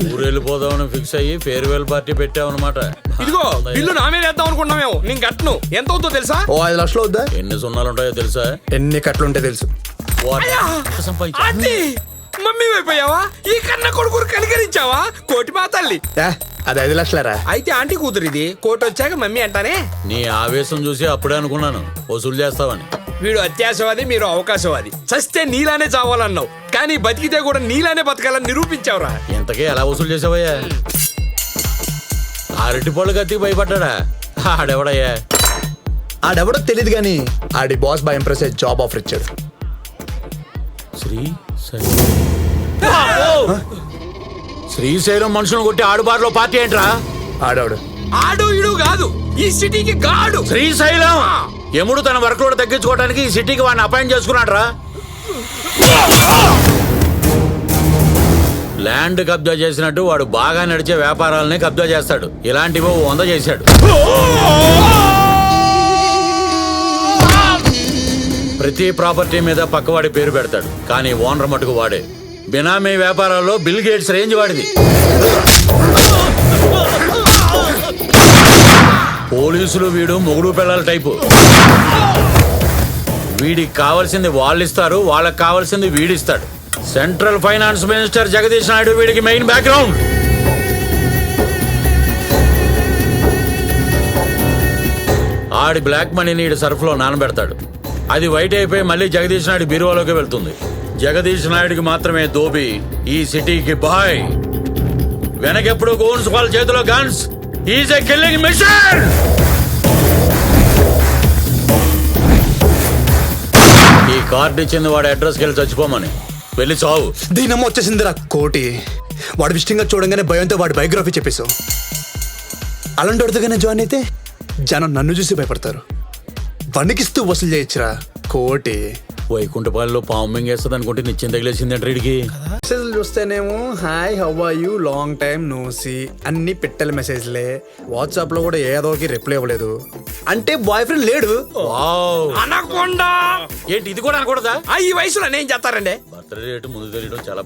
ఊరు వెళ్ళిపోదామని ఫిక్స్ అయ్యి ఫేర్వెల్ పార్టీ పెట్టామన్నమాట. ఇదిగో బిల్లు నా మీద వేద్దాం అనుకున్నామేమో. నేను కట్టను. ఎంత అవుతుందో తెలుసా? ఓ 5 లక్షలు వద్దా? ఎన్ని సున్నాలు ఉంటాయో తెలుసా? ఎన్ని కట్లుంటే తెలుసు. అది మమ్మీ అయిపోయావా? ఈ కన్న కొడుకు కనికరించావా? కోటి మా తల్లి. అది 5 లక్షలరా? అయితే ఆంటీ కూతురు ఇది. కోటి వచ్చాక మమ్మీ అంటానే. నీ ఆవేశం చూసి అప్పుడే అనుకున్నాను వసూలు చేస్తావని. వీడు అత్యాశవాది, మీరు అవకాశవాది. చస్తే నీలానే చావాలన్నావు, కానీ బతికితే కూడా నీలానే బతకాలని నిరూపించావురా. ఇంతకీ ఎలా వసూలు చేసావయ్యా? అరటి పళ్ళు కత్తికి భయపడ్డా? ఆడెవడయ్యా? ఆడెవడో తెలియదు కానీ ఆడి boss by impress job offer ఇచ్చాడు. శ్రీశైలం మనుషులను కొట్టి ఆడుబారులో పార్టీ ఏంట్రా? ఆడవాడు ఆడు ఇడు కాదు, ఈ సిటీకి గాడు. శ్రీశైలం యముడు తన వర్క్ లోడ్ తగ్గించుకోవడానికి ఈ సిటీకి వాడిని అపాయింట్ చేసుకున్నాడు రా. ల్యాండ్ కబ్జా చేసినట్టు వాడు బాగా నడిచే వ్యాపారాలనే కబ్జా చేస్తాడు. ఇలాంటివి 100 చేశాడు. ప్రతి ప్రాపర్టీ మీద పక్కవాడి పేరు పెడతాడు, కానీ ఓనర్ మటుకు వాడే. బినామీ వ్యాపారాల్లో బిల్ గేట్స్ రేంజ్ వాడిది. పోలీసులు వీడు మొగుడు పిల్లల టైపు. వీడికి కావాల్సింది వాళ్ళు ఇస్తారు, వాళ్ళకి కావాల్సింది వీడిస్తాడు. Central finance minister Jagadish Naidu వీడికి మెయిన్ బ్యాక్గ్రౌండ్. ఆడి బ్లాక్ మనీని ఈడు సర్ఫ్లో నానబెడతాడు. అది వైట్ అయిపోయి మళ్ళీ జగదీష్ నాయుడు బీరువాలోకి వెళ్తుంది. జగదీష్ నాయుడికి మాత్రమే దోబి, ఈ సిటీకి బాయ్. వెనకెప్పుడు గోన్స్ వాళ్ళ చేతిలో guns. Is a killing mission. ఈ కార్డు ఇచ్చింది వాడి అడ్రస్కి వెళ్ళి చచ్చిపోమని. వెళ్ళి చావు. దీనమ్మ వచ్చేసిందిరా కోటి. వాడు విషయంగా చూడంగానే భయంతో వాడి బయోగ్రఫీ చెప్పేశావు. అలాంటి అడుగుగానే జాయిన్ అయితే జనం నన్ను చూసి భయపడతారు. వణికిస్తూ వసూలు చేయొచ్చురా కోటి. వైకుంఠపాలలో పాము మింగేస్తుంది అనుకుంటే నిత్యం తగిలేసింది వీడికి. మెసేజ్లు చూస్తేనేమో hi how are you long time no see అన్ని పెట్టెల మెసేజ్లే. వాట్సాప్ లో కూడా ఏదోకి రిప్లై ఇవ్వలేదు. అంటే బాయ్ ఫ్రెండ్ లేడు. అనకుండా ఏంటి ఇది కూడా అనకూడదా? ఈ వయసులో నేను చేస్తారండి. బర్త్డే డేట్ ముందు తెలియడం చాలా